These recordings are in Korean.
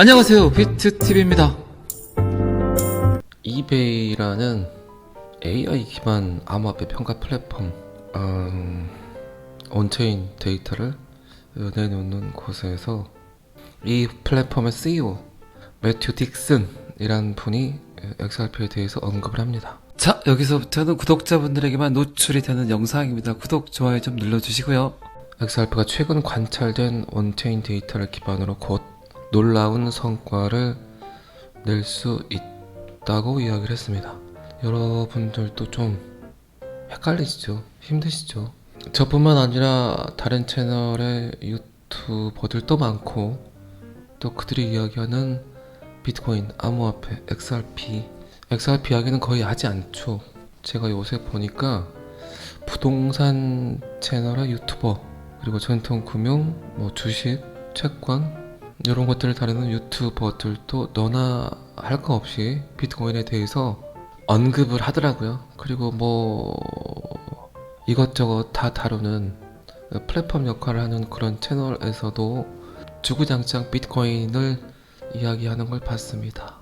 안녕하세요, 비트TV입니다. 이베이라는 AI 기반 암호화폐 평가 플랫폼, 온체인 데이터를 내놓는 곳에서 이 플랫폼의 CEO 매튜 딕슨이란 분이 XRP에 대해서 언급을 합니다. 자, 여기서부터는 구독자분들에게만 노출이 되는 영상입니다. 구독, 좋아요 좀 눌러주시고요. XRP가 최근 관찰된 온체인 데이터를 기반으로 곧 놀라운 성과를 낼 수 있다고 이야기를 했습니다. 여러분들도 좀 헷갈리시죠? 힘드시죠? 저뿐만 아니라 다른 채널의 유튜버들도 많고, 또 그들이 이야기하는 비트코인, 암호화폐, XRP 이야기는 거의 하지 않죠. 제가 요새 보니까 부동산 채널의 유튜버, 그리고 전통금융, 주식, 채권 이런 것들을 다루는 유튜버들도 너나 할 거 없이 비트코인에 대해서 언급을 하더라고요. 그리고 이것저것 다 다루는 플랫폼 역할을 하는 그런 채널에서도 주구장창 비트코인을 이야기하는 걸 봤습니다.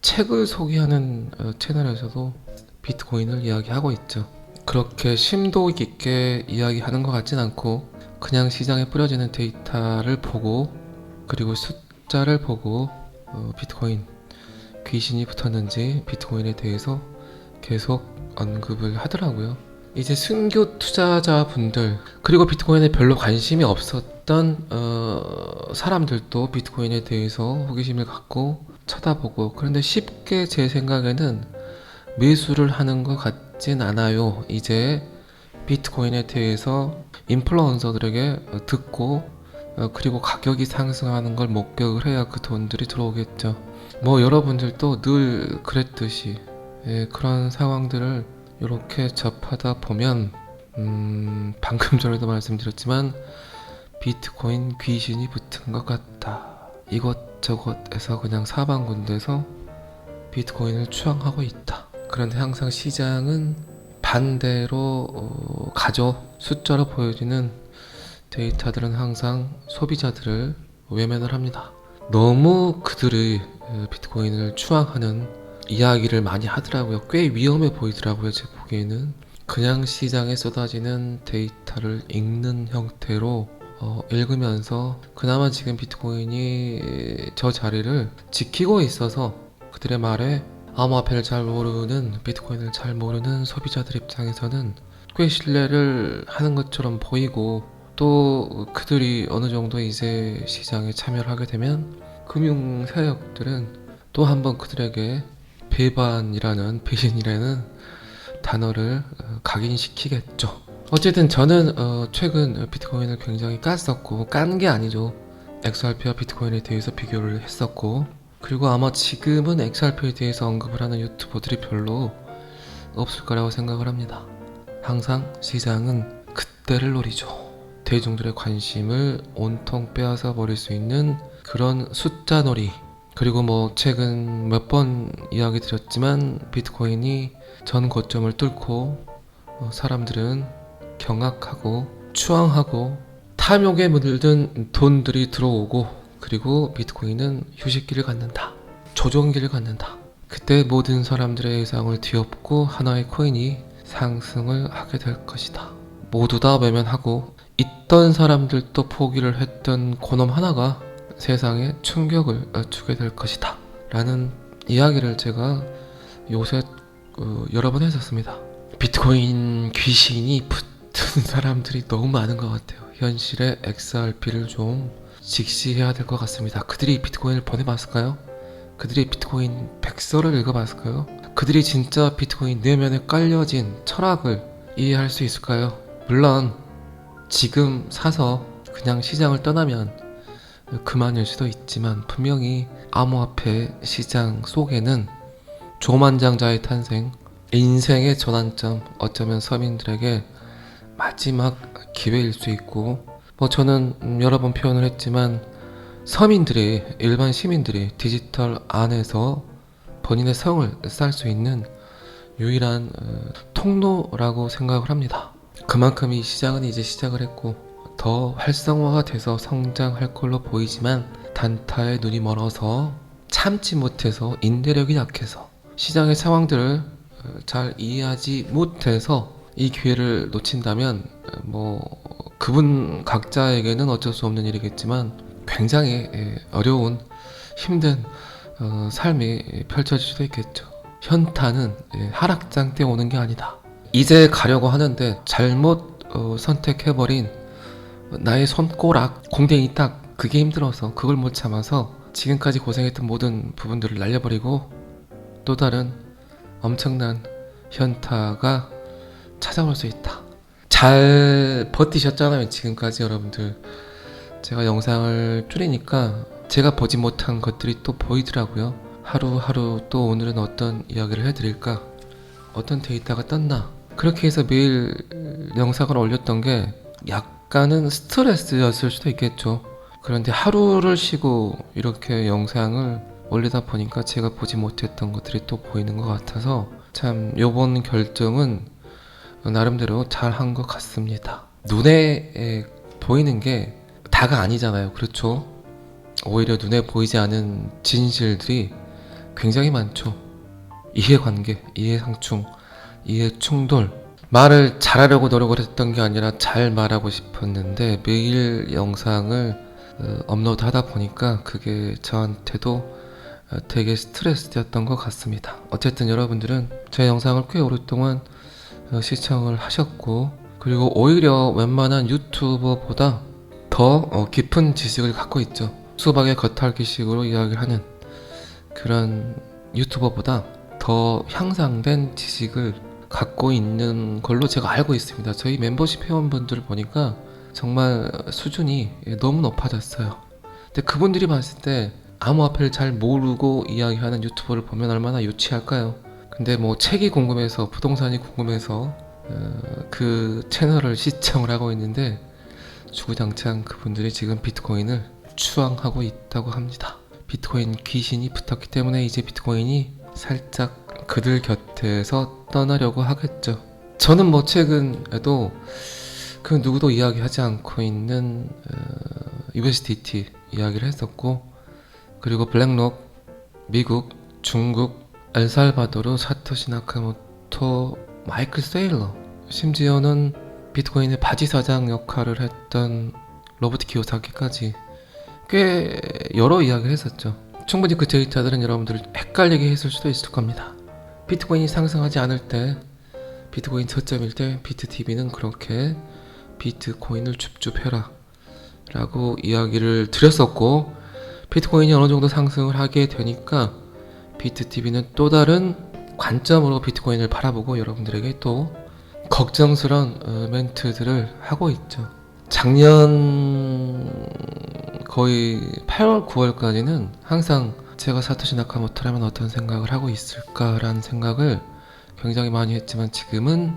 책을 소개하는 채널에서도 비트코인을 이야기하고 있죠. 그렇게 심도 깊게 이야기하는 것 같진 않고, 그냥 시장에 뿌려지는 데이터를 보고, 그리고 숫자를 보고 비트코인 귀신이 붙었는지 비트코인에 대해서 계속 언급을 하더라고요. 이제 순교 투자자분들, 그리고 비트코인에 별로 관심이 없었던 사람들도 비트코인에 대해서 호기심을 갖고 쳐다보고, 그런데 쉽게 제 생각에는 매수를 하는 것 같진 않아요. 이제 비트코인에 대해서 인플루언서들에게 듣고, 그리고 가격이 상승하는 걸 목격을 해야 그 돈들이 들어오겠죠. 여러분들도 늘 그랬듯이 그런 상황들을 이렇게 접하다 보면 방금 전에도 말씀드렸지만 비트코인 귀신이 붙은 것 같다. 이것저것에서 그냥 사방군데서 비트코인을 추앙하고 있다. 그런데 항상 시장은 반대로 가죠. 숫자로 보여지는 데이터들은 항상 소비자들을 외면을 합니다. 너무 그들의 비트코인을 추앙하는 이야기를 많이 하더라고요. 꽤 위험해 보이더라고요. 제 보기에는 그냥 시장에 쏟아지는 데이터를 읽는 형태로 읽으면서 그나마 지금 비트코인이 저 자리를 지키고 있어서 그들의 말에 암호화폐를 잘 모르는, 비트코인을 잘 모르는 소비자들 입장에서는 꽤 신뢰를 하는 것처럼 보이고, 또 그들이 어느 정도 이제 시장에 참여를 하게 되면 금융 세력들은 또 한번 그들에게 배신이라는 단어를 각인시키겠죠. 어쨌든 저는 최근 비트코인을 굉장히 깠었고, 깐 게 아니죠. XRP와 비트코인에 대해서 비교를 했었고, 그리고 아마 지금은 XRP에 대해서 언급을 하는 유튜버들이 별로 없을 거라고 생각을 합니다. 항상 시장은 그때를 노리죠. 대중들의 관심을 온통 빼앗아 버릴 수 있는 그런 숫자 놀이. 그리고 최근 몇 번 이야기 드렸지만 비트코인이 전 고점을 뚫고 사람들은 경악하고 추앙하고 탐욕에 물든 돈들이 들어오고, 그리고 비트코인은 휴식기를 갖는다, 조정기를 갖는다. 그때 모든 사람들의 예상을 뒤엎고 하나의 코인이 상승을 하게 될 것이다. 모두 다 외면하고 있던 사람들도 포기를 했던 그놈 하나가 세상에 충격을 주게 될 것이다 라는 이야기를 제가 요새 여러 번 했었습니다. 비트코인 귀신이 붙은 사람들이 너무 많은 것 같아요. 현실의 XRP를 좀 직시해야 될 것 같습니다. 그들이 비트코인을 보내봤을까요? 그들이 비트코인 백서를 읽어봤을까요? 그들이 진짜 비트코인 내면에 깔려진 철학을 이해할 수 있을까요? 물론 지금 사서 그냥 시장을 떠나면 그만일 수도 있지만, 분명히 암호화폐 시장 속에는 조만장자의 탄생, 인생의 전환점, 어쩌면 서민들에게 마지막 기회일 수 있고, 저는 여러 번 표현을 했지만 일반 시민들이 디지털 안에서 본인의 성을 쌓을 수 있는 유일한 통로라고 생각을 합니다. 그만큼 이 시장은 이제 시작을 했고 더 활성화가 돼서 성장할 걸로 보이지만, 단타에 눈이 멀어서 참지 못해서 인내력이 약해서 시장의 상황들을 잘 이해하지 못해서 이 기회를 놓친다면 뭐 그분 각자에게는 어쩔 수 없는 일이겠지만 굉장히 어려운 힘든 삶이 펼쳐질 수도 있겠죠. 현타는 하락장 때 오는 게 아니다. 이제 가려고 하는데 잘못 선택해버린 나의 손가락 공댕이 딱 그게 힘들어서 그걸 못 참아서 지금까지 고생했던 모든 부분들을 날려버리고 또 다른 엄청난 현타가 찾아올 수 있다. 잘 버티셨잖아요, 지금까지 여러분들. 제가 영상을 줄이니까 제가 보지 못한 것들이 또 보이더라고요. 하루하루 또 오늘은 어떤 이야기를 해드릴까, 어떤 데이터가 떴나, 그렇게 해서 매일 영상을 올렸던 게 약간은 스트레스였을 수도 있겠죠. 그런데 하루를 쉬고 이렇게 영상을 올리다 보니까 제가 보지 못했던 것들이 또 보이는 것 같아서 참 요번 결정은 나름대로 잘 한 것 같습니다. 눈에 보이는 게 다가 아니잖아요. 그렇죠? 오히려 눈에 보이지 않은 진실들이 굉장히 많죠. 이해관계, 이해상충, 이해충돌. 말을 잘하려고 노력을 했던 게 아니라 잘 말하고 싶었는데 매일 영상을 업로드 하다 보니까 그게 저한테도 되게 스트레스였던 것 같습니다. 어쨌든 여러분들은 제 영상을 꽤 오랫동안 시청을 하셨고, 그리고 오히려 웬만한 유튜버보다 더 깊은 지식을 갖고 있죠. 수박의 겉핥기식으로 이야기를 하는 그런 유튜버보다 더 향상된 지식을 갖고 있는 걸로 제가 알고 있습니다. 저희 멤버십 회원분들을 보니까 정말 수준이 너무 높아졌어요. 근데 그분들이 봤을 때 암호화폐를 잘 모르고 이야기하는 유튜버를 보면 얼마나 유치할까요? 근데 뭐 책이 궁금해서, 부동산이 궁금해서 그 채널을 시청을 하고 있는데 주구장창 그분들이 지금 비트코인을 추앙하고 있다고 합니다. 비트코인 귀신이 붙었기 때문에 이제 비트코인이 살짝 그들 곁에서 떠나려고 하겠죠. 저는 뭐 최근에도 그 누구도 이야기하지 않고 있는 USDT 이야기를 했었고, 그리고 블랙록, 미국, 중국, 엘살바도르, 사토시 나카모토, 마이클 세일러, 심지어는 비트코인의 바지 사장 역할을 했던 로버트 키요사키까지 꽤 여러 이야기를 했었죠. 충분히 그 데이터들은 여러분들을 헷갈리게 했을 수도 있을 겁니다. 비트코인이 상승하지 않을 때, 비트코인 저점일 때 비트TV는 그렇게 비트코인을 줍줍해라 라고 이야기를 드렸었고, 비트코인이 어느 정도 상승을 하게 되니까 비트TV는 또 다른 관점으로 비트코인을 바라보고 여러분들에게 또 걱정스러운 멘트들을 하고 있죠. 작년 거의 8월, 9월까지는 항상 제가 사토시 나카모토라면 어떤 생각을 하고 있을까라는 생각을 굉장히 많이 했지만, 지금은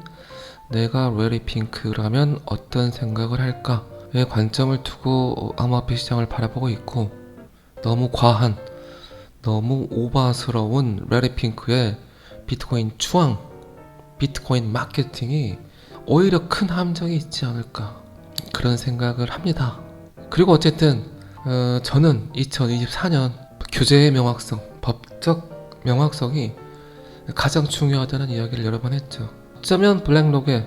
내가 레리 핑크라면 어떤 생각을 할까의 관점을 두고 암호화폐 시장을 바라보고 있고, 너무 과한, 너무 오바스러운 레리 핑크의 비트코인 추앙, 비트코인 마케팅이 오히려 큰 함정이 있지 않을까, 그런 생각을 합니다. 그리고 어쨌든 저는 2024년 규제의 명확성, 법적 명확성이 가장 중요하다는 이야기를 여러 번 했죠. 어쩌면 블랙록의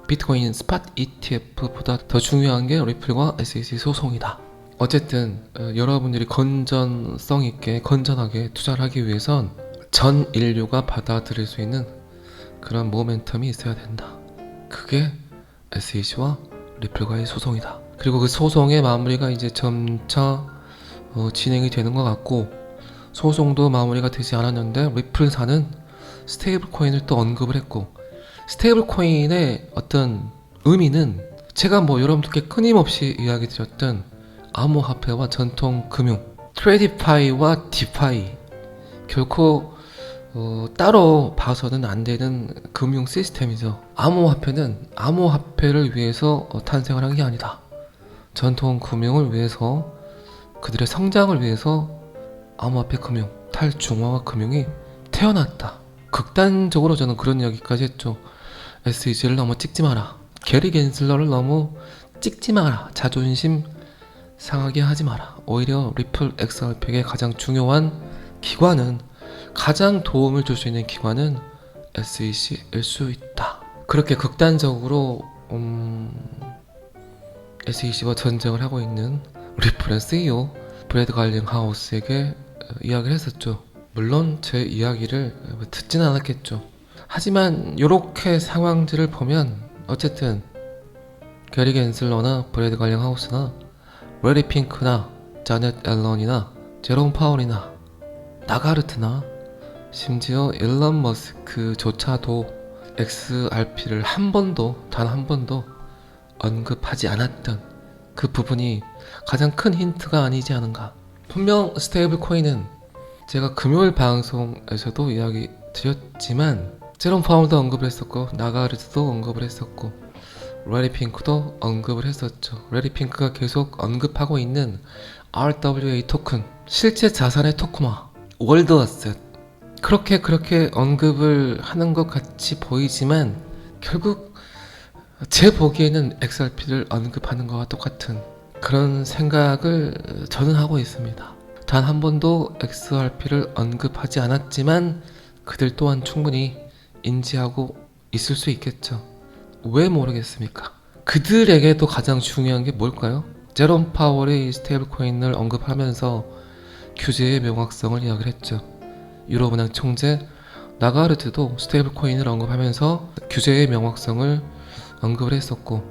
비트코인 스팟 ETF보다 더 중요한 게 리플과 SEC 소송이다. 어쨌든 여러분들이 건전성 있게, 건전하게 투자를 하기 위해선 전 인류가 받아들일 수 있는 그런 모멘텀이 있어야 된다. 그게 SEC와 리플과의 소송이다. 그리고 그 소송의 마무리가 이제 점차 진행이 되는 것 같고, 소송도 마무리가 되지 않았는데 리플사는 스테이블 코인을 또 언급을 했고, 스테이블 코인의 어떤 의미는 제가 뭐 여러분들께 끊임없이 이야기 드렸던 암호화폐와 전통 금융, 트레디파이와 디파이, 결코 따로 봐서는 안 되는 금융 시스템이죠. 암호화폐는 암호화폐를 위해서 탄생을 한 게 아니다. 전통 금융을 위해서, 그들의 성장을 위해서 암호화폐 금융, 탈중앙화 금융이 태어났다. 극단적으로 저는 그런 이야기까지 했죠. SEC를 너무 찍지 마라. 게리 겐슬러를 너무 찍지 마라. 자존심 상하게 하지 마라. 오히려 리플 XRP에게 가장 중요한 기관은, 가장 도움을 줄 수 있는 기관은 SEC일 수 있다. 그렇게 극단적으로 SEC와 전쟁을 하고 있는 리플의 CEO 브래드 갈링하우스에게 이야기를 했었죠. 물론 제 이야기를 듣진 않았겠죠. 하지만 이렇게 상황들을 보면 어쨌든 게리 겐슬러나 브래드 갈링하우스나 레리 핑크나 자넷 앨런이나 제롬 파월이나 나가르트나 심지어 일론 머스크조차도 XRP를 단 한 번도 언급하지 않았던 그 부분이 가장 큰 힌트가 아니지 않은가. 분명 스테이블 코인은 제가 금요일 방송에서도 이야기 드렸지만 제롬 파월도 언급을 했었고 나가르트도 언급을 했었고 레리 핑크도 언급을 했었죠. 레리 핑크가 계속 언급하고 있는 RWA 토큰, 실제 자산의 토크마, 월드 어셋, 그렇게 언급을 하는 것 같이 보이지만 결국 제 보기에는 XRP를 언급하는 것과 똑같은 그런 생각을 저는 하고 있습니다. 단 한 번도 XRP를 언급하지 않았지만 그들 또한 충분히 인지하고 있을 수 있겠죠. 왜 모르겠습니까? 그들에게도 가장 중요한 게 뭘까요? 제롬 파월이 스테이블 코인을 언급하면서 규제의 명확성을 이야기를 했죠. 유럽은행 총재 나가르트도 스테이블 코인을 언급하면서 규제의 명확성을 언급을 했었고,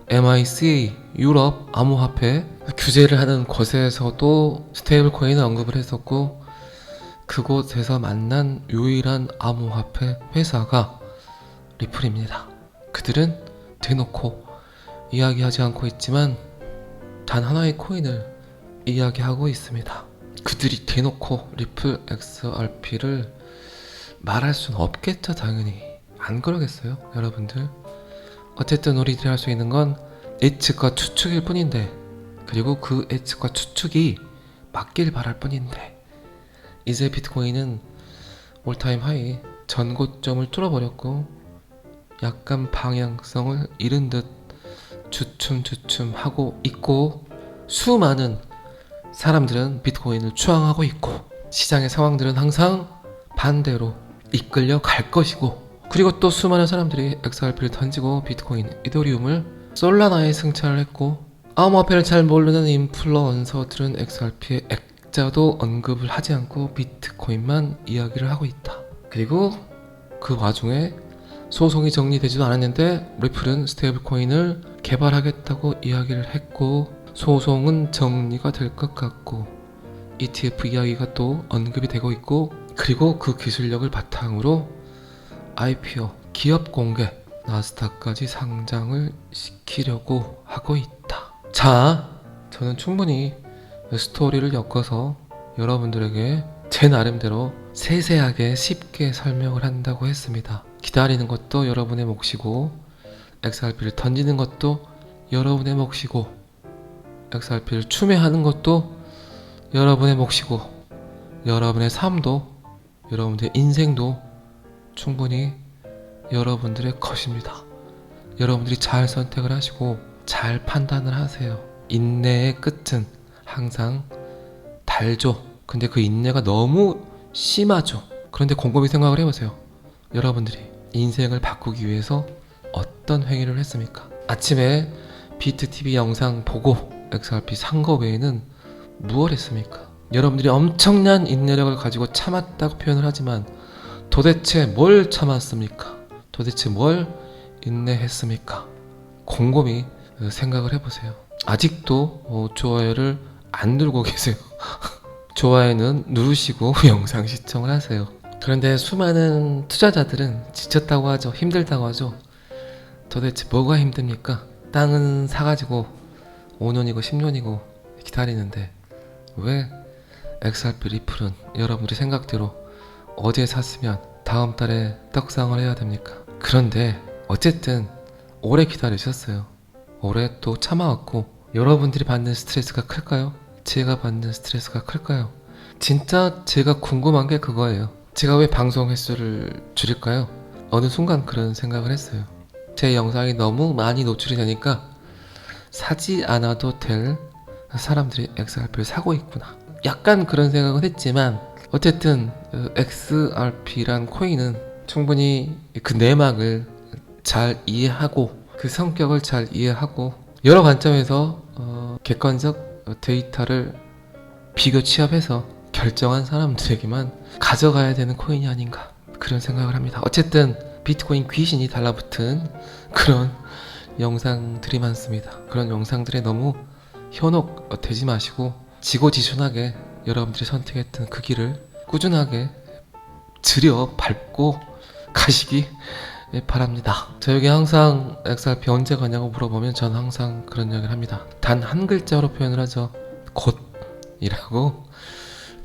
MICA 유럽 암호화폐 규제를 하는 곳에서도 스테이블 코인을 언급을 했었고, 그곳에서 만난 유일한 암호화폐 회사가 리플입니다. 그들은 대놓고 이야기하지 않고 있지만 단 하나의 코인을 이야기하고 있습니다. 그들이 대놓고 리플 XRP를 말할 수는 없겠죠. 당연히 안 그러겠어요, 여러분들? 어쨌든 우리들이 할 수 있는 건 예측과 추측일 뿐인데, 그리고 그 예측과 추측이 맞길 바랄 뿐인데, 이제 비트코인은 올타임 하이 전고점을 뚫어버렸고 약간 방향성을 잃은 듯 주춤주춤 하고 있고, 수많은 사람들은 비트코인을 추앙하고 있고, 시장의 상황들은 항상 반대로 이끌려 갈 것이고, 그리고 또 수많은 사람들이 XRP를 던지고 비트코인, 이더리움을 솔라나에 승차를 했고, 암호화폐를 잘 모르는 인플루언서들은 XRP의 액자도 언급을 하지 않고 비트코인만 이야기를 하고 있다. 그리고 그 와중에 소송이 정리되지도 않았는데 리플은 스테이블 코인을 개발하겠다고 이야기를 했고, 소송은 정리가 될 것 같고, ETF 이야기가 또 언급이 되고 있고, 그리고 그 기술력을 바탕으로 IPO, 기업 공개, 나스닥까지 상장을 시키려고 하고 있다. 자, 저는 충분히 스토리를 엮어서 여러분들에게 제 나름대로 세세하게 쉽게 설명을 한다고 했습니다. 기다리는 것도 여러분의 몫이고, XRP를 던지는 것도 여러분의 몫이고, XRP를 추매하는 것도 여러분의 몫이고, 여러분의 삶도, 여러분의 인생도 충분히 여러분들의 것입니다. 여러분들이 잘 선택을 하시고 잘 판단을 하세요. 인내의 끝은 항상 달죠. 근데 그 인내가 너무 심하죠. 그런데 곰곰이 생각을 해보세요. 여러분들이 인생을 바꾸기 위해서 어떤 행위를 했습니까? 아침에 비트TV 영상 보고 XRP 산 거 외에는 무엇 했습니까? 여러분들이 엄청난 인내력을 가지고 참았다고 표현을 하지만 도대체 뭘 참았습니까? 도대체 뭘 인내했습니까? 곰곰이 생각을 해보세요. 아직도 좋아요를 안 누르고 계세요. 좋아요는 누르시고 영상 시청을 하세요. 그런데 수많은 투자자들은 지쳤다고 하죠. 힘들다고 하죠. 도대체 뭐가 힘듭니까? 땅은 사가지고 5년이고 10년이고 기다리는데 왜 XRP 리플은 여러분들이 생각대로 어제 샀으면 다음 달에 떡상을 해야 됩니까? 그런데 어쨌든 오래 기다리셨어요. 오래 또 참아왔고, 여러분들이 받는 스트레스가 클까요? 제가 받는 스트레스가 클까요? 진짜 제가 궁금한 게 그거예요. 제가 왜 방송 횟수를 줄일까요? 어느 순간 그런 생각을 했어요. 제 영상이 너무 많이 노출이 되니까 사지 않아도 될 사람들이 XRP를 사고 있구나. 약간 그런 생각은 했지만 어쨌든 XRP란 코인은 충분히 그 내막을 잘 이해하고 그 성격을 잘 이해하고 여러 관점에서 객관적 데이터를 비교 취합해서 결정한 사람들에게만 가져가야 되는 코인이 아닌가 그런 생각을 합니다. 어쨌든 비트코인 귀신이 달라붙은 그런 영상들이 많습니다. 그런 영상들에 너무 현혹되지 마시고 지고지순하게 여러분들이 선택했던 그 길을 꾸준하게 들여 밟고 가시기 바랍니다. 저에게 항상 XRP 언제 가냐고 물어보면 전 항상 그런 이야기를 합니다. 단 한 글자로 표현을 하죠. 곧이라고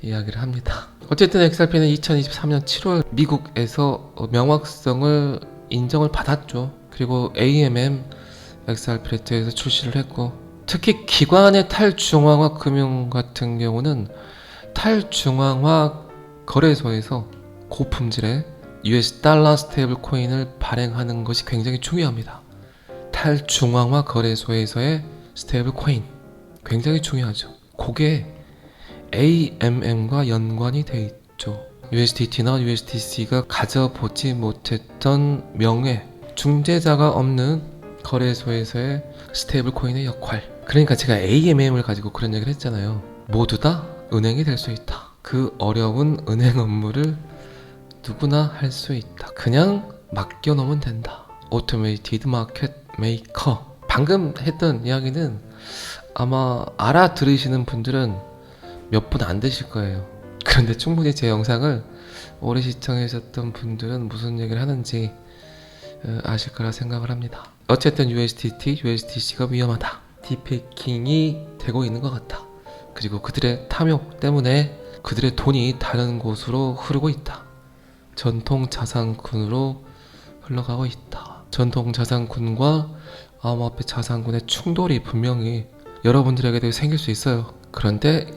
이야기를 합니다. 어쨌든 XRP는 2023년 7월 미국에서 명확성을 인정을 받았죠. 그리고 AMM XRP 레터에서 출시를 했고, 특히 기관의 탈중앙화 금융 같은 경우는 탈중앙화 거래소에서 고품질의 US 달러 스테이블 코인을 발행하는 것이 굉장히 중요합니다. 탈중앙화 거래소에서의 스테이블 코인 굉장히 중요하죠. 그게 AMM과 연관이 돼 있죠. USDT나 USDC가 가져보지 못했던 명예, 중재자가 없는 거래소에서의 스테이블 코인의 역할. 그러니까 제가 AMM을 가지고 그런 얘기를 했잖아요. 모두 다 은행이 될 수 있다. 그 어려운 은행 업무를 누구나 할 수 있다. 그냥 맡겨놓으면 된다. Automated Market Maker. 방금 했던 이야기는 아마 알아들으시는 분들은 몇 분 안 되실 거예요. 그런데 충분히 제 영상을 오래 시청하셨던 분들은 무슨 얘기를 하는지 아실 거라 생각을 합니다. 어쨌든 USDT, USDC가 위험하다. 디페이킹이 되고 있는 것 같다. 그리고 그들의 탐욕 때문에 그들의 돈이 다른 곳으로 흐르고 있다. 전통 자산군으로 흘러가고 있다. 전통 자산군과 암호화폐 자산군의 충돌이 분명히 여러분들에게도 생길 수 있어요. 그런데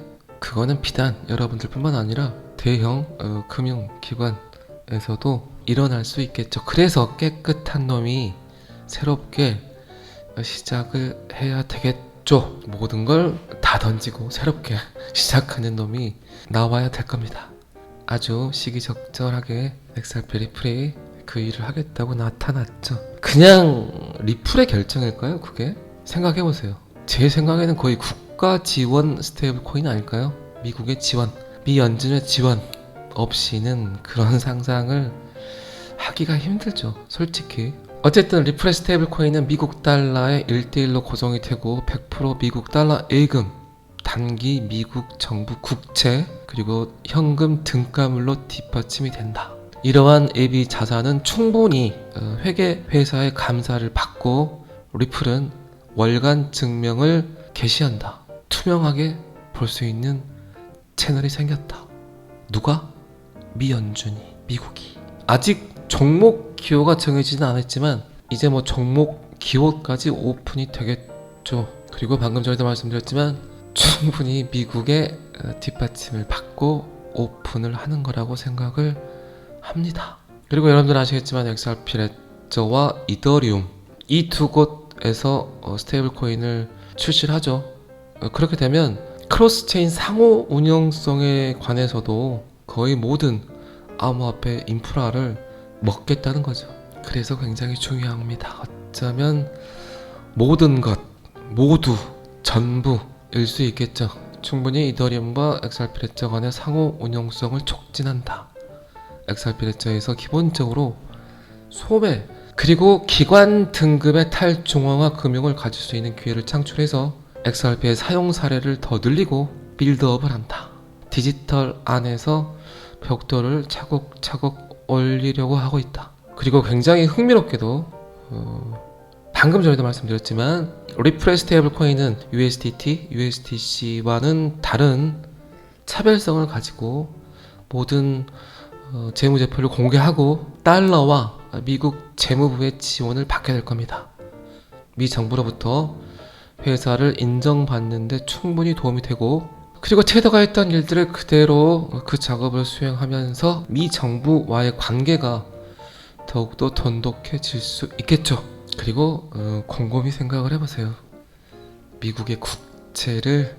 그거는 비단 여러분들뿐만 아니라 대형 금융기관에서도 일어날 수 있겠죠. 그래서 깨끗한 놈이 새롭게 시작을 해야 되겠죠. 모든 걸 다 던지고 새롭게 시작하는 놈이 나와야 될 겁니다. 아주 시기적절하게 XRP 리플이 그 일을 하겠다고 나타났죠. 그냥 리플의 결정일까요? 그게? 생각해보세요. 제 생각에는 거의 국가 지원 스테이블 코인 아닐까요? 미국의 지원, 미 연준의 지원 없이는 그런 상상을 하기가 힘들죠. 솔직히. 어쨌든 리플의 스테이블 코인은 미국 달러에 1대1로 고정이 되고 100% 미국 달러 예금, 단기 미국 정부 국채, 그리고 현금 등가물로 뒷받침이 된다. 이러한 예비 자산은 충분히 회계 회사의 감사를 받고 리플은 월간 증명을 게시한다. 투명하게 볼 수 있는 채널이 생겼다. 누가? 미 연준이, 미국이. 아직 종목 기호가 정해지진 않았지만 이제 뭐 종목 기호까지 오픈이 되겠죠. 그리고 방금 전에도 말씀드렸지만 충분히 미국의 뒷받침을 받고 오픈을 하는 거라고 생각을 합니다. 그리고 여러분들 아시겠지만 XRP 레저와 이더리움 이 두 곳에서 스테이블 코인을 출시를 하죠. 그렇게 되면 크로스체인 상호 운영성에 관해서도 거의 모든 암호화폐 인프라를 먹겠다는 거죠. 그래서 굉장히 중요합니다. 어쩌면 모든 것, 모두, 전부일 수 있겠죠. 충분히 이더리움과 XRP 레저 간의 상호 운용성을 촉진한다. XRP 레저에서 기본적으로 소매 그리고 기관 등급의 탈중앙화 금융을 가질 수 있는 기회를 창출해서 XRP의 사용 사례를 더 늘리고 빌드업을 한다. 디지털 안에서 벽돌을 차곡차곡 올리려고 하고 있다. 그리고 굉장히 흥미롭게도 방금 전에도 말씀드렸지만 리플의 스테이블 코인은 USDT, USDC와는 다른 차별성을 가지고 모든 재무제표를 공개하고 달러와 미국 재무부의 지원을 받게 될 겁니다. 미 정부로부터 회사를 인정받는데 충분히 도움이 되고 그리고 테더가 했던 일들을 그대로 그 작업을 수행하면서 미 정부와의 관계가 더욱더 돈독해질 수 있겠죠. 그리고 곰곰이 생각을 해보세요. 미국의 국채를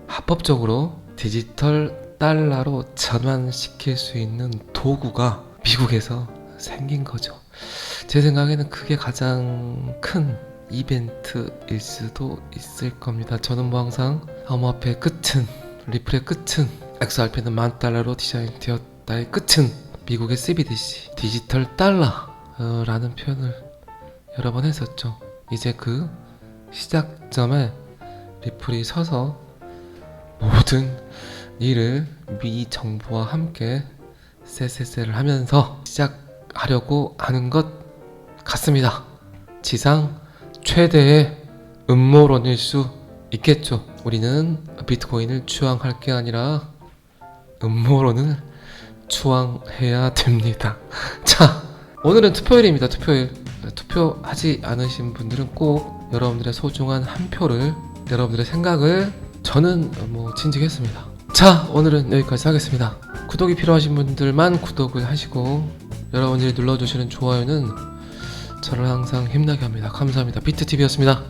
합법적으로 디지털 달러로 전환시킬 수 있는 도구가 미국에서 생긴 거죠. 제 생각에는 그게 가장 큰 이벤트일 수도 있을 겁니다. 저는 뭐 항상 암호화폐의 끝은, 리플의 끝은, XRP는 $10,000로 디자인되었다의 끝은 미국의 CBDC, 디지털 달러라는 표현을 여러 번 했었죠. 이제 그 시작점에 리플이 서서 모든 일을 미 정부와 함께 쎄쎄쎄를 하면서 시작하려고 하는 것 같습니다. 지상 최대의 음모론일 수 있겠죠. 우리는 비트코인을 추앙할 게 아니라 음모론을 추앙해야 됩니다. 자, 오늘은 투표일입니다. 투표일. 투표하지 않으신 분들은 꼭 여러분들의 소중한 한 표를, 여러분들의 생각을 저는 진지했습니다. 자, 오늘은 여기까지 하겠습니다. 구독이 필요하신 분들만 구독을 하시고 여러분들이 눌러주시는 좋아요는 저를 항상 힘나게 합니다. 감사합니다. 비트TV였습니다.